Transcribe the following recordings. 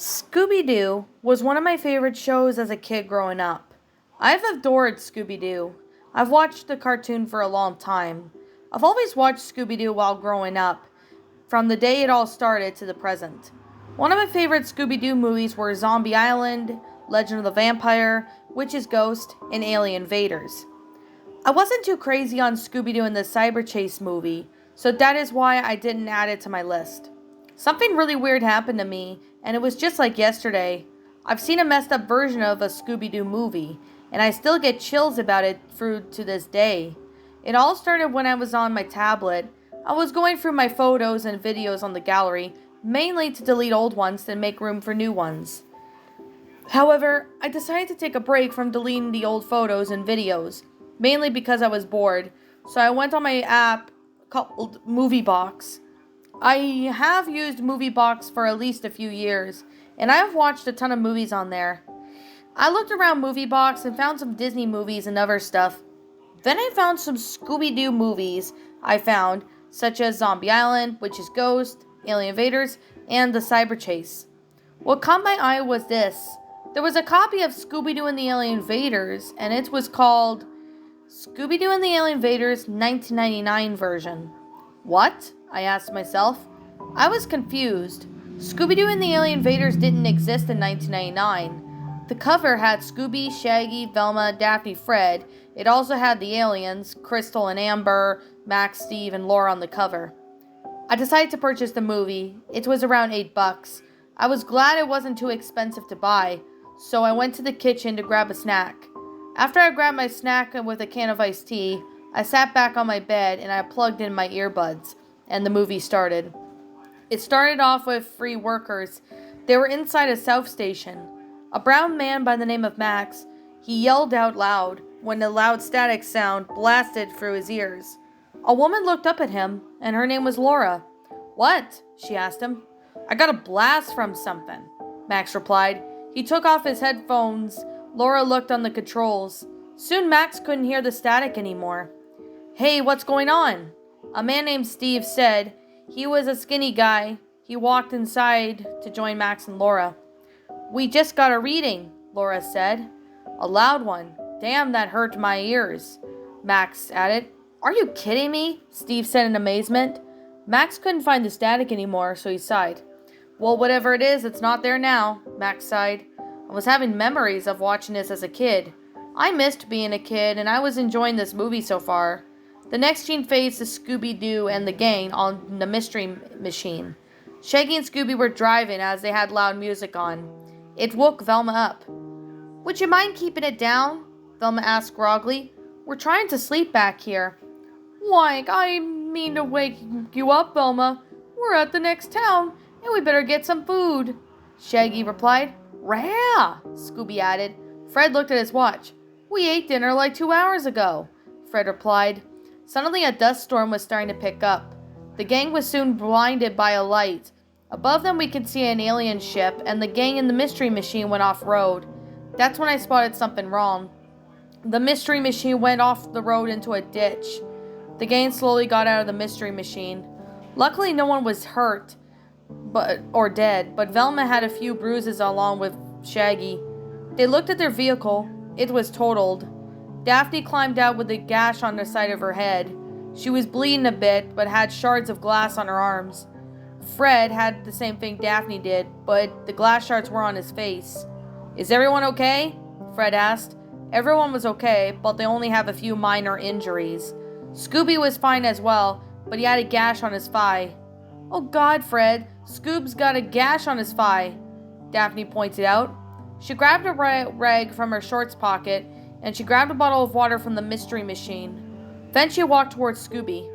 Scooby-Doo was one of my favorite shows as a kid growing up. I've adored Scooby-Doo. I've watched the cartoon for a long time. I've always watched Scooby-Doo while growing up, from the day it all started to the present. One of my favorite Scooby-Doo movies were Zombie Island, Legend of the Vampire, Witch's Ghost, and Alien Invaders. I wasn't too crazy on Scooby-Doo in the Cyber Chase movie, so that is why I didn't add it to my list. Something really weird happened to me, and it was just like yesterday. I've seen a messed up version of a Scooby-Doo movie, and I still get chills about it through to this day. It all started when I was on my tablet. I was going through my photos and videos on the gallery, mainly to delete old ones and make room for new ones. However, I decided to take a break from deleting the old photos and videos, mainly because I was bored, so I went on my app called MovieBox. I have used MovieBox for at least a few years, and I have watched a ton of movies on there. I looked around MovieBox and found some Disney movies and other stuff. Then I found some Scooby-Doo movies such as Zombie Island, Witch's Ghost, Alien Invaders, and The Cyber Chase. What caught my eye was this. There was a copy of Scooby-Doo and the Alien Invaders, and it was called Scooby-Doo and the Alien Invaders 1999 version. What? I asked myself. I was confused. Scooby-Doo and the Alien Invaders didn't exist in 1999. The cover had Scooby, Shaggy, Velma, Daphne, Fred. It also had the aliens, Crystal and Amber, Max, Steve, and Laura on the cover. I decided to purchase the movie. It was around $8. I was glad it wasn't too expensive to buy, so I went to the kitchen to grab a snack. After I grabbed my snack with a can of iced tea, I sat back on my bed and I plugged in my earbuds, and the movie started. It started off with three workers. They were inside a South station. A brown man by the name of Max, he yelled out loud when a loud static sound blasted through his ears. A woman looked up at him, and her name was Laura. "What?" she asked him. "I got a blast from something," Max replied. He took off his headphones. Laura looked on the controls. Soon Max couldn't hear the static anymore. "Hey, what's going on?" A man named Steve said. He was a skinny guy. He walked inside to join Max and Laura. "We just got a reading," Laura said. "A loud one. Damn, that hurt my ears," Max added. "Are you kidding me?" Steve said in amazement. Max couldn't find the static anymore, so he sighed. "Well, whatever it is, it's not there now," Max sighed. "I was having memories of watching this as a kid. I missed being a kid, and I was enjoying this movie so far." The next scene fades to Scooby-Doo and the gang on the Mystery Machine. Shaggy and Scooby were driving as they had loud music on. It woke Velma up. "Would you mind keeping it down?" Velma asked groggily. "We're trying to sleep back here." "Why, I mean to wake you up, Velma. We're at the next town, and we better get some food," Shaggy replied. "Rah!" Scooby added. Fred looked at his watch. "We ate dinner like 2 hours ago," Fred replied. Suddenly a dust storm was starting to pick up. The gang was soon blinded by a light. Above them we could see an alien ship, and the gang in the Mystery Machine went off-road. That's when I spotted something wrong. The Mystery Machine went off the road into a ditch. The gang slowly got out of the Mystery Machine. Luckily no one was hurt or dead, but Velma had a few bruises along with Shaggy. They looked at their vehicle. It was totaled. Daphne climbed out with a gash on the side of her head. She was bleeding a bit, but had shards of glass on her arms. Fred had the same thing Daphne did, but the glass shards were on his face. "Is everyone okay?" Fred asked. Everyone was okay, but they only have a few minor injuries. Scooby was fine as well, but he had a gash on his thigh. "Oh God, Fred, Scoob's got a gash on his thigh," Daphne pointed out. She grabbed a rag from her shorts pocket, and she grabbed a bottle of water from the Mystery Machine. Then she walked towards Scooby.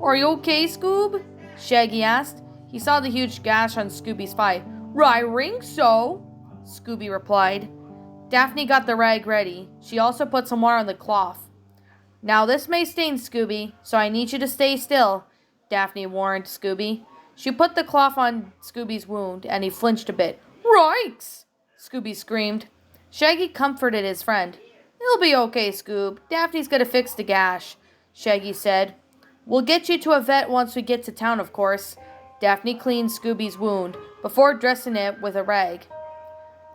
"Are you okay, Scoob?" Shaggy asked. He saw the huge gash on Scooby's thigh. "I think so," Scooby replied. Daphne got the rag ready. She also put some water on the cloth. "Now this may sting, Scooby, so I need you to stay still," Daphne warned Scooby. She put the cloth on Scooby's wound, and he flinched a bit. "Yikes!" Scooby screamed. Shaggy comforted his friend. "It'll be okay, Scoob. Daphne's gonna fix the gash," Shaggy said. "We'll get you to a vet once we get to town, of course." Daphne cleaned Scooby's wound before dressing it with a rag.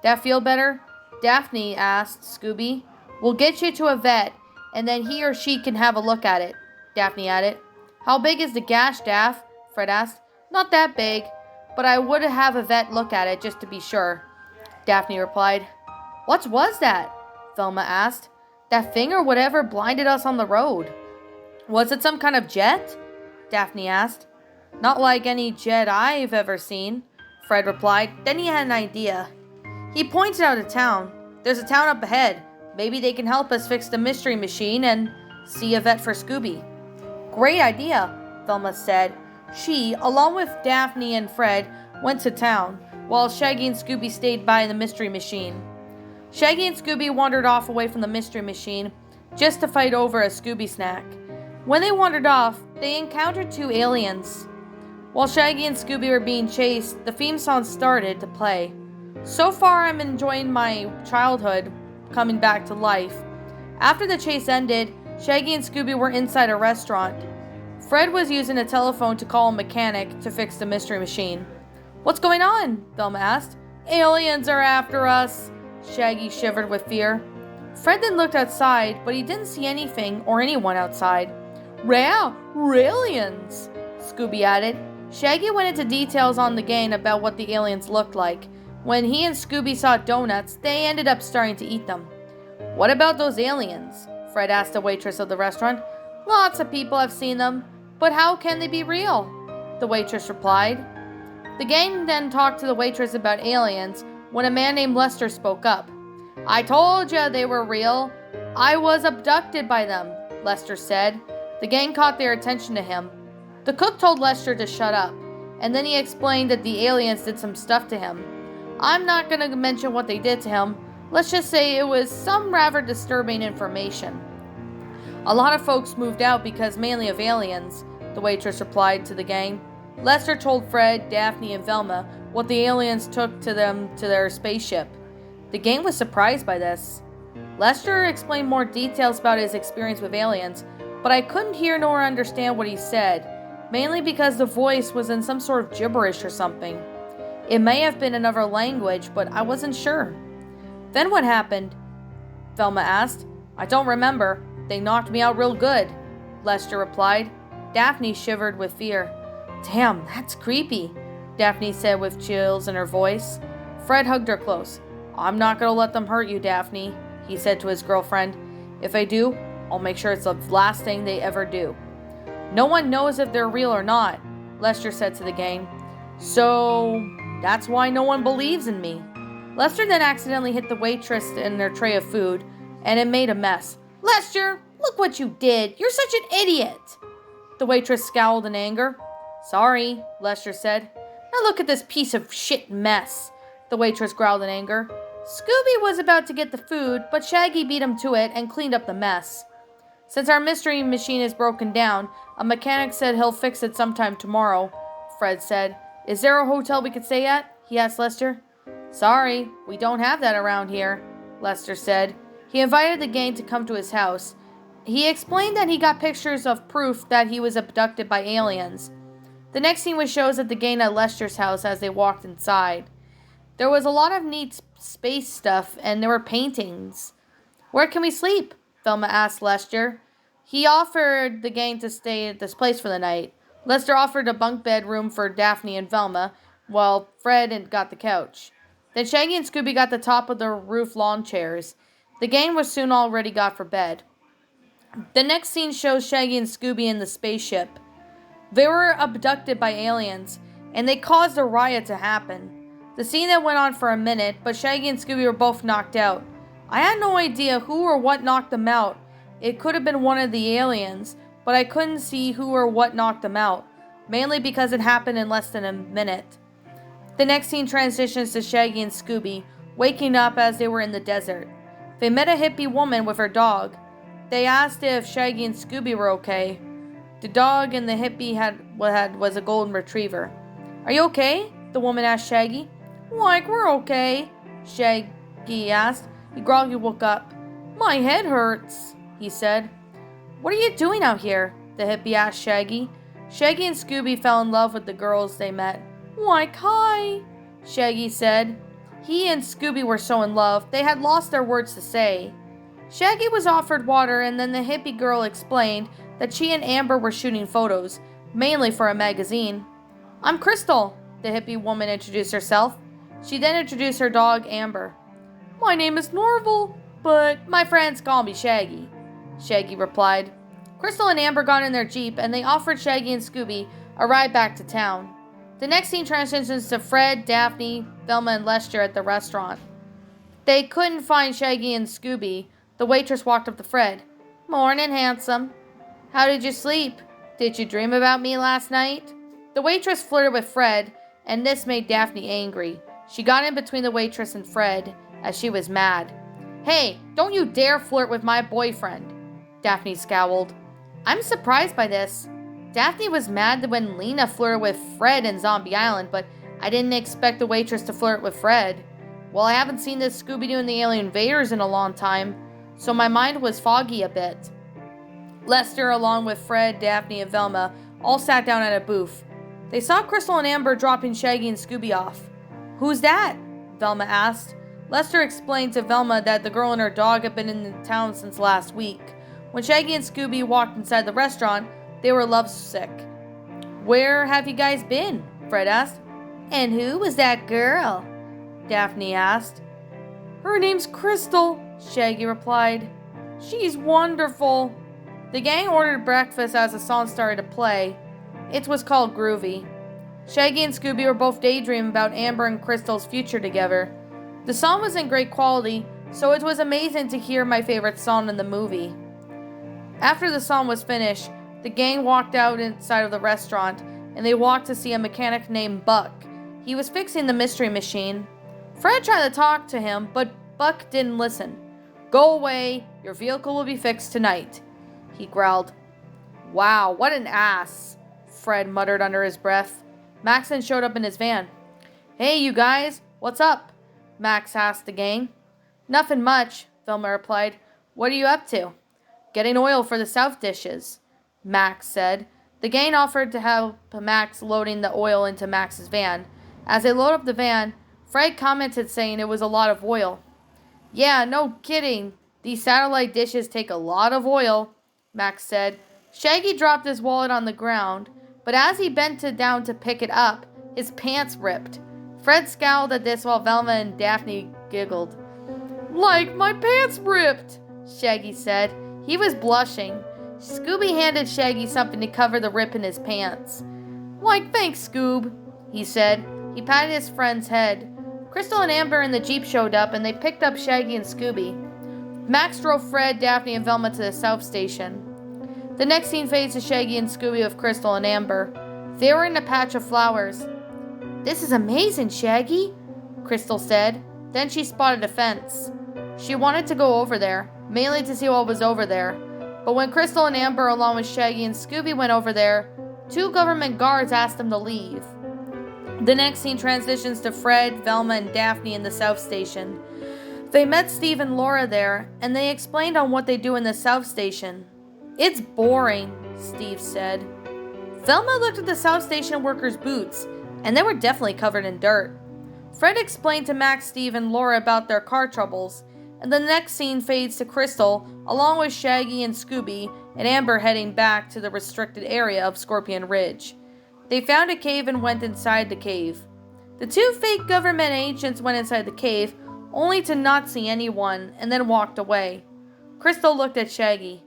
That feel better? Daphne asked Scooby. We'll get you to a vet, and then he or she can have a look at it, Daphne added. How big is the gash, Daph? Fred asked. Not that big, but I would have a vet look at it just to be sure, Daphne replied. What was that? Velma asked. That thing or whatever blinded us on the road. Was it some kind of jet? Daphne asked. Not like any jet I've ever seen, Fred replied. Then he had an idea. He pointed out a town. There's a town up ahead. Maybe they can help us fix the mystery machine and see a vet for Scooby. Great idea, Velma said. She, along with Daphne and Fred, went to town, while Shaggy and Scooby stayed by the mystery machine. Shaggy and Scooby wandered off away from the mystery machine, just to fight over a Scooby snack. When they wandered off, they encountered two aliens. While Shaggy and Scooby were being chased, the theme song started to play. So far, I'm enjoying my childhood coming back to life. After the chase ended, Shaggy and Scooby were inside a restaurant. Fred was using a telephone to call a mechanic to fix the mystery machine. What's going on? Velma asked. Aliens are after us, Shaggy shivered with fear. Fred then looked outside, but he didn't see anything or anyone outside. Aliens, Scooby added. Shaggy went into details on the game about what the aliens looked like. When he and Scooby saw donuts, they ended up starting to eat them. What about those aliens? Fred asked the waitress of the restaurant. Lots of people have seen them, but how can they be real? The waitress replied. The gang then talked to the waitress about aliens when a man named Lester spoke up. I told you they were real. I was abducted by them, Lester said. The gang caught their attention to him. The cook told Lester to shut up, and then he explained that the aliens did some stuff to him. I'm not going to mention what they did to him. Let's just say it was some rather disturbing information. A lot of folks moved out because mainly of aliens, the waitress replied to the gang. Lester told Fred, Daphne, and Velma what the aliens took to them to their spaceship. The gang was surprised by this. Lester explained more details about his experience with aliens, but I couldn't hear nor understand what he said, mainly because the voice was in some sort of gibberish or something. It may have been another language, but I wasn't sure. Then what happened? Velma asked. I don't remember. They knocked me out real good, Lester replied. Daphne shivered with fear. Damn, that's creepy, Daphne said with chills in her voice. Fred hugged her close. I'm not going to let them hurt you, Daphne, he said to his girlfriend. If they do, I'll make sure it's the last thing they ever do. No one knows if they're real or not, Lester said to the gang. So, that's why no one believes in me. Lester then accidentally hit the waitress in their tray of food, and it made a mess. Lester, look what you did. You're such an idiot. The waitress scowled in anger. Sorry, Lester said. Now look at this piece of shit mess, the waitress growled in anger. Scooby was about to get the food, but Shaggy beat him to it and cleaned up the mess. Since our mystery machine is broken down, a mechanic said he'll fix it sometime tomorrow, Fred said. Is there a hotel we could stay at? He asked Lester. Sorry, we don't have that around here, Lester said. He invited the gang to come to his house. He explained that he got pictures of proof that he was abducted by aliens. The next scene was shows at the gang at Lester's house as they walked inside. There was a lot of neat space stuff, and there were paintings. Where can we sleep? Velma asked Lester. He offered the gang to stay at this place for the night. Lester offered a bunk bed room for Daphne and Velma, while Fred got the couch. Then Shaggy and Scooby got the top of the roof lawn chairs. The gang was soon already got for bed. The next scene shows Shaggy and Scooby in the spaceship. They were abducted by aliens, and they caused a riot to happen. The scene that went on for a minute, but Shaggy and Scooby were both knocked out. I had no idea who or what knocked them out. It could have been one of the aliens, but I couldn't see who or what knocked them out, mainly because it happened in less than a minute. The next scene transitions to Shaggy and Scooby, waking up as they were in the desert. They met a hippie woman with her dog. They asked if Shaggy and Scooby were okay. The dog and the hippie was a golden retriever. Are you okay? The woman asked Shaggy. Like, we're okay, Shaggy asked. He groggily woke up. My head hurts, he said. What are you doing out here? The hippie asked Shaggy. Shaggy and Scooby fell in love with the girls they met. Like, hi, Shaggy said. He and Scooby were so in love, they had lost their words to say. Shaggy was offered water, and then the hippie girl explained that she and Amber were shooting photos, mainly for a magazine. I'm Crystal, the hippie woman introduced herself. She then introduced her dog, Amber. My name is Norval, but my friends call me Shaggy, Shaggy replied. Crystal and Amber got in their Jeep, and they offered Shaggy and Scooby a ride back to town. The next scene transitions to Fred, Daphne, Velma, and Lester at the restaurant. They couldn't find Shaggy and Scooby. The waitress walked up to Fred. Morning, handsome. How did you sleep? Did you dream about me last night? The waitress flirted with Fred, and this made Daphne angry. She got in between the waitress and Fred, as she was mad. Hey, don't you dare flirt with my boyfriend, Daphne scowled. I'm surprised by this. Daphne was mad when Lena flirted with Fred in Zombie Island, but I didn't expect the waitress to flirt with Fred. Well, I haven't seen this Scooby-Doo and the Alien Invaders in a long time, so my mind was foggy a bit. Lester, along with Fred, Daphne, and Velma, all sat down at a booth. They saw Crystal and Amber dropping Shaggy and Scooby off. Who's that? Velma asked. Lester explained to Velma that the girl and her dog had been in the town since last week. When Shaggy and Scooby walked inside the restaurant, they were lovesick. Where have you guys been? Fred asked. And who was that girl? Daphne asked. Her name's Crystal, Shaggy replied. She's wonderful. The gang ordered breakfast as the song started to play. It was called Groovy. Shaggy and Scooby were both daydreaming about Amber and Crystal's future together. The song was in great quality, so it was amazing to hear my favorite song in the movie. After the song was finished, the gang walked out inside of the restaurant, and they walked to see a mechanic named Buck. He was fixing the mystery machine. Fred tried to talk to him, but Buck didn't listen. Go away, your vehicle will be fixed tonight, he growled. Wow, what an ass, Fred muttered under his breath. Max then showed up in his van. Hey, you guys, what's up? Max asked the gang. Nothing much, Velma replied. What are you up to? Getting oil for the south dishes, Max said. The gang offered to help Max loading the oil into Max's van. As they loaded up the van, Fred commented saying it was a lot of oil. Yeah, no kidding. These satellite dishes take a lot of oil, Max said. Shaggy dropped his wallet on the ground, but as he bent it down to pick it up, his pants ripped. Fred scowled at this while Velma and Daphne giggled. Like my pants ripped, Shaggy said. He was blushing. Scooby handed Shaggy something to cover the rip in his pants. Why, thanks, Scoob, he said. He patted his friend's head. Crystal and Amber and the Jeep showed up, and they picked up Shaggy and Scooby. Max drove Fred, Daphne, and Velma to the south station. The next scene fades to Shaggy and Scooby with Crystal and Amber. They were in a patch of flowers. This is amazing, Shaggy, Crystal said. Then she spotted a fence. She wanted to go over there, mainly to see what was over there. But when Crystal and Amber, along with Shaggy and Scooby, went over there, 2 government guards asked them to leave. The next scene transitions to Fred, Velma, and Daphne in the South Station. They met Steve and Laura there, and they explained on what they do in the South Station. It's boring, Steve said. Velma looked at the South Station workers' boots, and they were definitely covered in dirt. Fred explained to Max, Steve, and Laura about their car troubles, and the next scene fades to Crystal, along with Shaggy and Scooby, and Amber heading back to the restricted area of Scorpion Ridge. They found a cave and went inside the cave. The 2 fake government agents went inside the cave, only to not see anyone, and then walked away. Crystal looked at Shaggy.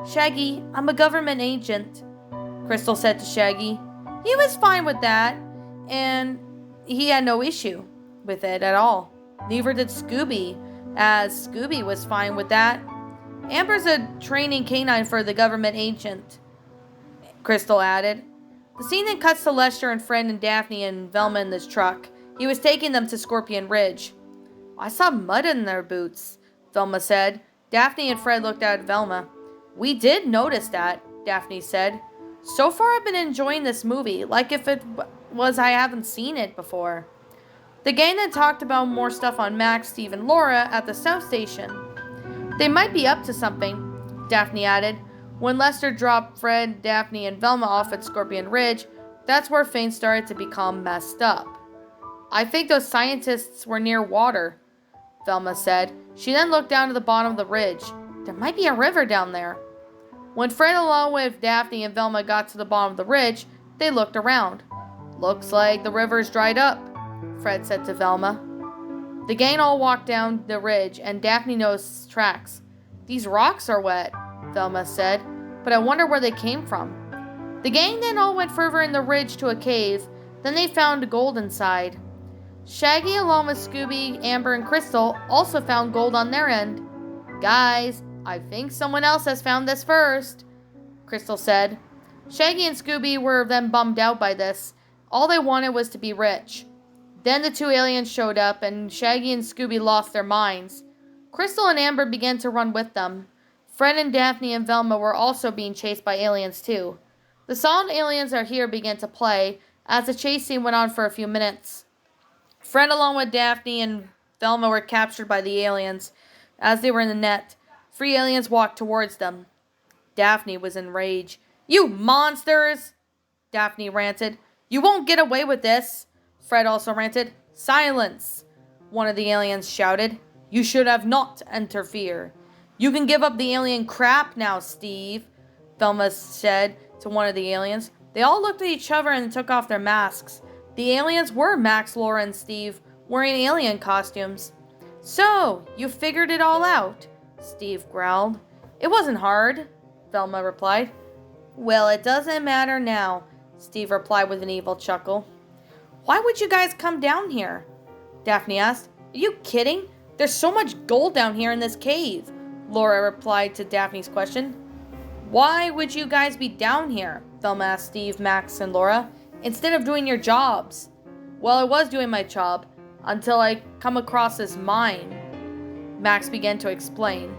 Shaggy, I'm a government agent, Crystal said to Shaggy. He was fine with that, and he had no issue with it at all. Neither did Scooby, as Scooby was fine with that. Amber's a training canine for the government agent, Crystal added. The scene then cuts to Lester and Fred and Daphne and Velma in this truck. He was taking them to Scorpion Ridge. I saw mud in their boots, Velma said. Daphne and Fred looked at Velma. We did notice that, Daphne said. So far I've been enjoying this movie, like if it was I haven't seen it before. The gang then talked about more stuff on Max, Steve, and Laura at the South Station. They might be up to something, Daphne added. When Lester dropped Fred, Daphne, and Velma off at Scorpion Ridge, that's where things started to become messed up. I think those scientists were near water, Velma said. She then looked down to the bottom of the ridge. There might be a river down there. When Fred along with Daphne and Velma got to the bottom of the ridge, they looked around. Looks like the river's dried up, Fred said to Velma. The gang all walked down the ridge and Daphne noticed tracks. These rocks are wet, Velma said, but I wonder where they came from. The gang then all went further in the ridge to a cave. Then they found gold inside. Shaggy, along with Scooby, Amber, and Crystal, also found gold on their end. Guys, I think someone else has found this first, Crystal said. Shaggy and Scooby were then bummed out by this. All they wanted was to be rich. Then the two aliens showed up, and Shaggy and Scooby lost their minds. Crystal and Amber began to run with them. Fred and Daphne and Velma were also being chased by aliens too. The song Aliens Are Here began to play as the chase scene went on for a few minutes. Fred along with Daphne and Velma were captured by the aliens. As they were in the net, 3 aliens walked towards them. Daphne was enraged. You monsters! Daphne ranted. You won't get away with this. Fred also ranted. Silence! One of the aliens shouted. You should have not interfered. You can give up the alien crap now, Steve, Velma said to one of the aliens. They all looked at each other and took off their masks. The aliens were Max, Laura, and Steve, wearing alien costumes. So, you figured it all out, Steve growled. It wasn't hard, Velma replied. Well, it doesn't matter now, Steve replied with an evil chuckle. Why would you guys come down here? Daphne asked. Are you kidding? There's so much gold down here in this cave, Laura replied to Daphne's question. Why would you guys be down here? Velma asked Steve, Max, and Laura, instead of doing your jobs. Well, I was doing my job until I come across this mine, Max began to explain.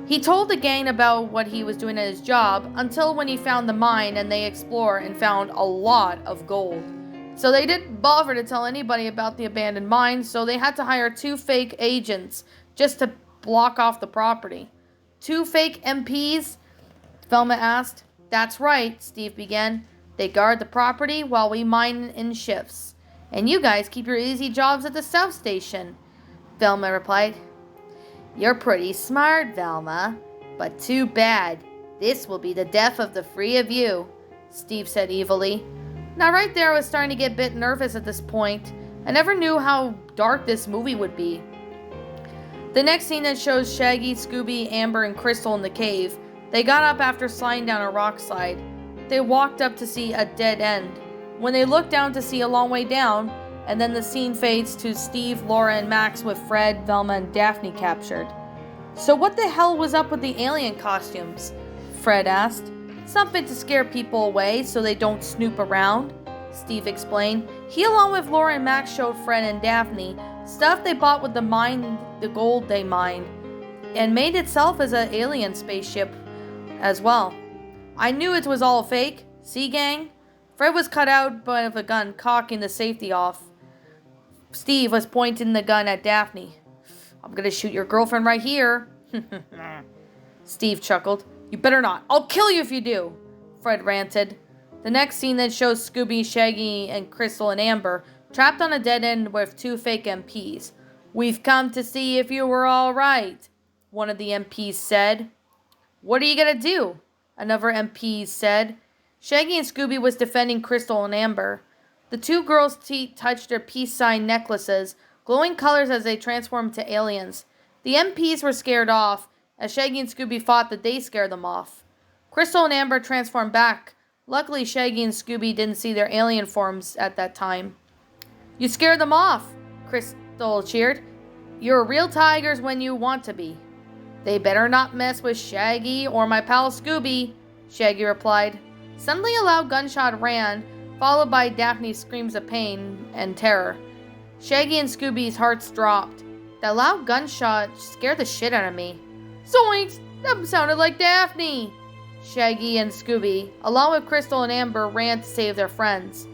He told the gang about what he was doing at his job until when he found the mine and they explored and found a lot of gold. So they didn't bother to tell anybody about the abandoned mine, so they had to hire 2 fake agents just to block off the property. 2 fake MPs? Velma asked. That's right, Steve began. They guard the property while we mine in shifts. And you guys keep your easy jobs at the South Station, Velma replied. You're pretty smart, Velma, but too bad. This will be the death of the 3 of you, Steve said evilly. Now right there I was starting to get a bit nervous at this point. I never knew how dark this movie would be. The next scene that shows Shaggy, Scooby, Amber, and Crystal in the cave. They got up after sliding down a rock slide. They walked up to see a dead end. When they looked down to see a long way down, and then the scene fades to Steve, Laura, and Max with Fred, Velma, and Daphne captured. So what the hell was up with the alien costumes? Fred asked. Something to scare people away so they don't snoop around, Steve explained. He along with Laura and Max showed Fred and Daphne stuff they bought with the gold they mined, and made itself as an alien spaceship as well. I knew it was all fake. See, gang? Fred was cut out by a gun, cocking the safety off. Steve was pointing the gun at Daphne. I'm gonna shoot your girlfriend right here. Steve chuckled. You better not. I'll kill you if you do, Fred ranted. The next scene then shows Scooby, Shaggy, and Crystal and Amber trapped on a dead end with 2 fake MPs. We've come to see if you were all right, one of the MPs said. What are you gonna do? Another MP said. Shaggy and Scooby was defending Crystal and Amber. The 2 girls' feet touched their peace sign necklaces, glowing colors as they transformed to aliens. The MPs were scared off, as Shaggy and Scooby fought that they scared them off. Crystal and Amber transformed back. Luckily, Shaggy and Scooby didn't see their alien forms at that time. You scared them off, Crystal cheered. You're real tigers when you want to be. They better not mess with Shaggy or my pal Scooby, Shaggy replied. Suddenly a loud gunshot rang, followed by Daphne's screams of pain and terror. Shaggy and Scooby's hearts dropped. That loud gunshot scared the shit out of me. Zoinks! That sounded like Daphne! Shaggy and Scooby, along with Crystal and Amber, ran to save their friends.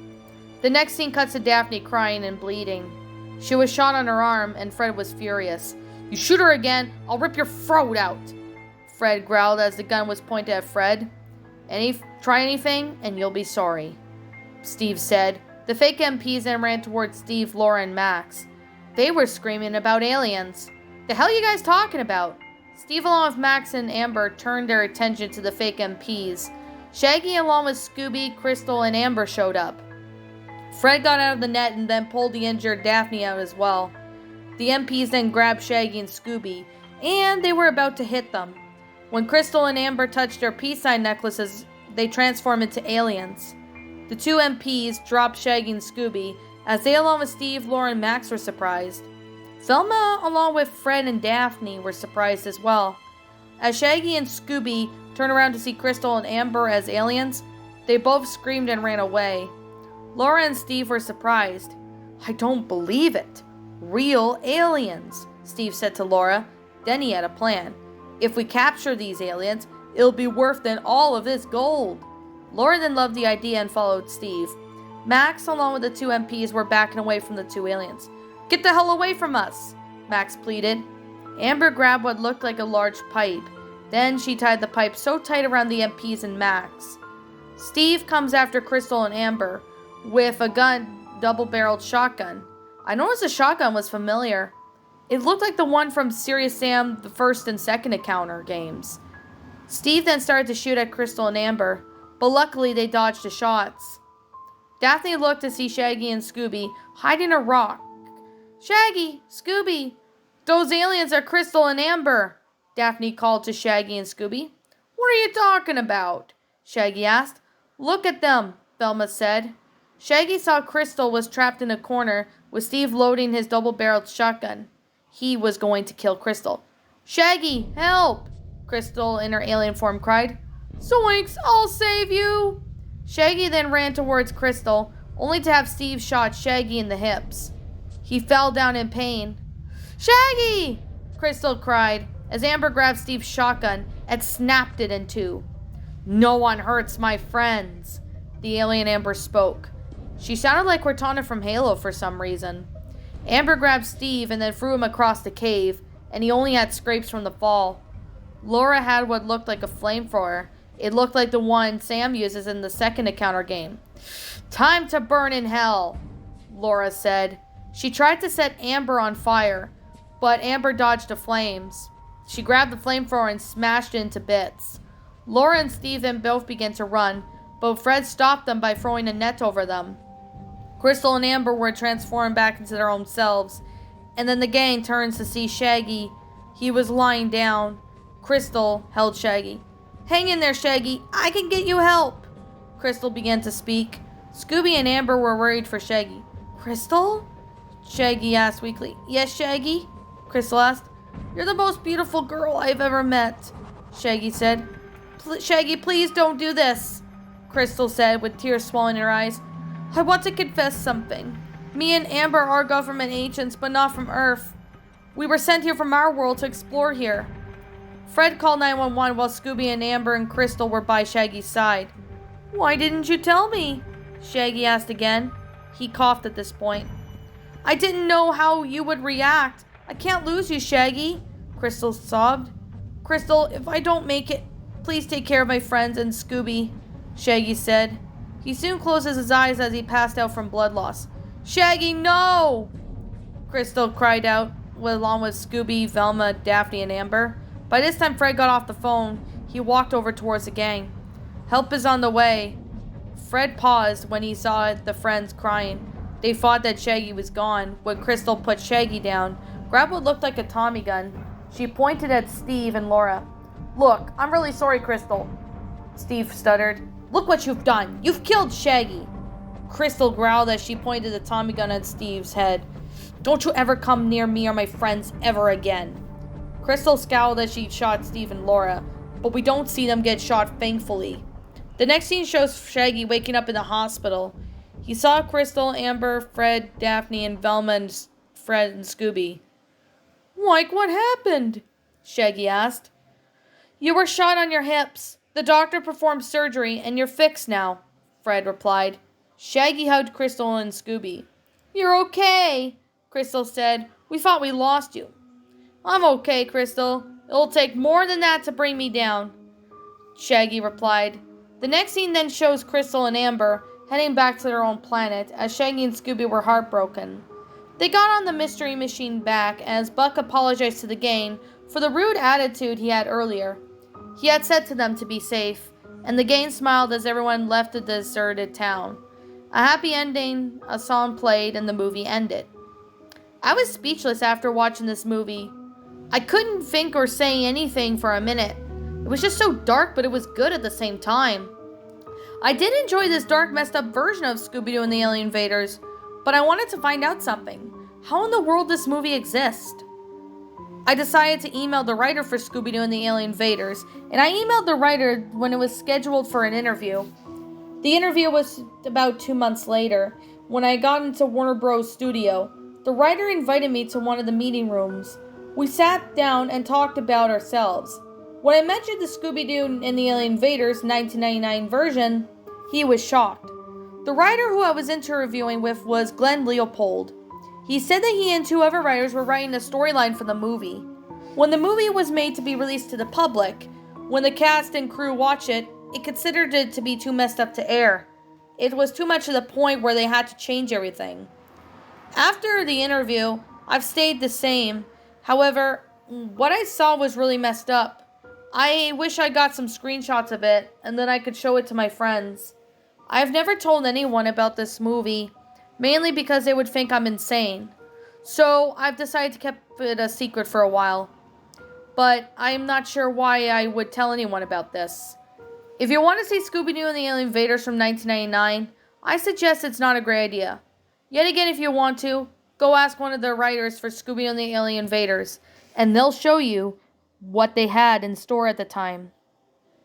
The next scene cuts to Daphne crying and bleeding. She was shot on her arm, and Fred was furious. You shoot her again, I'll rip your throat out, Fred growled as the gun was pointed at Fred. Try anything, and you'll be sorry, Steve said. The fake MPs then ran towards Steve, Laura, and Max. They were screaming about aliens. The hell are you guys talking about? Steve, along with Max and Amber, turned their attention to the fake MPs. Shaggy, along with Scooby, Crystal, and Amber, showed up. Fred got out of the net and then pulled the injured Daphne out as well. The MPs then grabbed Shaggy and Scooby, and they were about to hit them. When Crystal and Amber touched their peace sign necklaces, they transformed into aliens. The two MPs dropped Shaggy and Scooby, as they, along with Steve, Laura, and Max, were surprised. Velma, along with Fred and Daphne, were surprised as well. As Shaggy and Scooby turned around to see Crystal and Amber as aliens, they both screamed and ran away. Laura and Steve were surprised. "I don't believe it. Real aliens," Steve said to Laura. Then he had a plan. "If we capture these aliens, it'll be worth than all of this gold." Laura then loved the idea and followed Steve. Max, along with the two MPs, were backing away from the two aliens. "Get the hell away from us," Max pleaded. Amber grabbed what looked like a large pipe. Then she tied the pipe so tight around the MPs and Max. Steve comes after Crystal and Amber with a gun, double-barreled shotgun. I noticed the shotgun was familiar. It looked like the one from Serious Sam the first and second encounter games. Steve then started to shoot at Crystal and Amber, but luckily they dodged the shots. Daphne looked to see Shaggy and Scooby hiding a rock. "Shaggy! Scooby! Those aliens are Crystal and Amber!" Daphne called to Shaggy and Scooby. "What are you talking about?" Shaggy asked. "Look at them," Velma said. Shaggy saw Crystal was trapped in a corner with Steve loading his double-barreled shotgun. He was going to kill Crystal. "Shaggy, help!" Crystal in her alien form cried. "Zoinks, I'll save you!" Shaggy then ran towards Crystal, only to have Steve shot Shaggy in the hips. He fell down in pain. "Shaggy!" Crystal cried, as Amber grabbed Steve's shotgun and snapped it in two. "No one hurts my friends," the alien Amber spoke. She sounded like Cortana from Halo for some reason. Amber grabbed Steve and then threw him across the cave, and he only had scrapes from the fall. Laura had what looked like a flamethrower. It looked like the one Sam uses in the second encounter game. "Time to burn in hell," Laura said. She tried to set Amber on fire, but Amber dodged the flames. She grabbed the flamethrower and smashed it into bits. Laura and Steve then both began to run, but Fred stopped them by throwing a net over them. Crystal and Amber were transformed back into their own selves, and then the gang turns to see Shaggy. He was lying down. Crystal held Shaggy. "Hang in there, Shaggy. I can get you help." Crystal began to speak. Scooby and Amber were worried for Shaggy. "Crystal?" Shaggy asked weakly. "Yes, Shaggy?" Crystal asked. "You're the most beautiful girl I've ever met," Shaggy said. "Shaggy, please don't do this," Crystal said with tears swelling in her eyes. "I want to confess something. Me and Amber are government agents, but not from Earth. We were sent here from our world to explore here." Fred called 911 while Scooby and Amber and Crystal were by Shaggy's side. "Why didn't you tell me?" Shaggy asked again. He coughed at this point. "I didn't know how you would react. I can't lose you, Shaggy," Crystal sobbed. "Crystal, if I don't make it, please take care of my friends and Scooby," Shaggy said. He soon closed his eyes as he passed out from blood loss. "Shaggy, no!" Crystal cried out, along with Scooby, Velma, Daphne, and Amber. By this time, Fred got off the phone. He walked over towards the gang. "Help is on the way." Fred paused when he saw the friends crying. They thought that Shaggy was gone. When Crystal put Shaggy down, grabbed what looked like a Tommy gun. She pointed at Steve and Laura. "Look, I'm really sorry, Crystal," Steve stuttered. "Look what you've done. You've killed Shaggy." Crystal growled as she pointed the Tommy gun at Steve's head. "Don't you ever come near me or my friends ever again." Crystal scowled as she shot Steve and Laura, but we don't see them get shot, thankfully. The next scene shows Shaggy waking up in the hospital. He saw Crystal, Amber, Fred, Daphne, and Velma, and Fred and Scooby. "Mike, what happened?" Shaggy asked. "You were shot on your hips. The doctor performed surgery, and you're fixed now," Fred replied. Shaggy hugged Crystal and Scooby. "You're okay," Crystal said. "We thought we lost you." "I'm okay, Crystal. It'll take more than that to bring me down," Shaggy replied. The next scene then shows Crystal and Amber heading back to their own planet, as Shaggy and Scooby were heartbroken. They got on the Mystery Machine back as Buck apologized to the gang for the rude attitude he had earlier. He had said to them to be safe, and the gang smiled as everyone left the deserted town. A happy ending, a song played, and the movie ended. I was speechless after watching this movie. I couldn't think or say anything for a minute. It was just so dark, but it was good at the same time. I did enjoy this dark, messed up version of Scooby-Doo and the Alien Invaders, but I wanted to find out something. How in the world does this movie exist? I decided to email the writer for Scooby-Doo and the Alien Invaders, and I emailed the writer when it was scheduled for an interview. The interview was about 2 months later, when I got into Warner Bros. Studio. The writer invited me to one of the meeting rooms. We sat down and talked about ourselves. When I mentioned the Scooby-Doo and the Alien Invaders 1999 version, he was shocked. The writer who I was interviewing with was Glenn Leopold. He said that he and 2 other writers were writing a storyline for the movie. When the movie was made to be released to the public, when the cast and crew watched it, it considered it to be too messed up to air. It was too much to the point where they had to change everything. After the interview, I've stayed the same. However, what I saw was really messed up. I wish I got some screenshots of it, and then I could show it to my friends. I've never told anyone about this movie, mainly because they would think I'm insane. So I've decided to keep it a secret for a while. But I'm not sure why I would tell anyone about this. If you want to see Scooby-Doo and the Alien Invaders from 1999, I suggest it's not a great idea. Yet again, if you want to, go ask one of the writers for Scooby-Doo and the Alien Invaders, and they'll show you what they had in store at the time.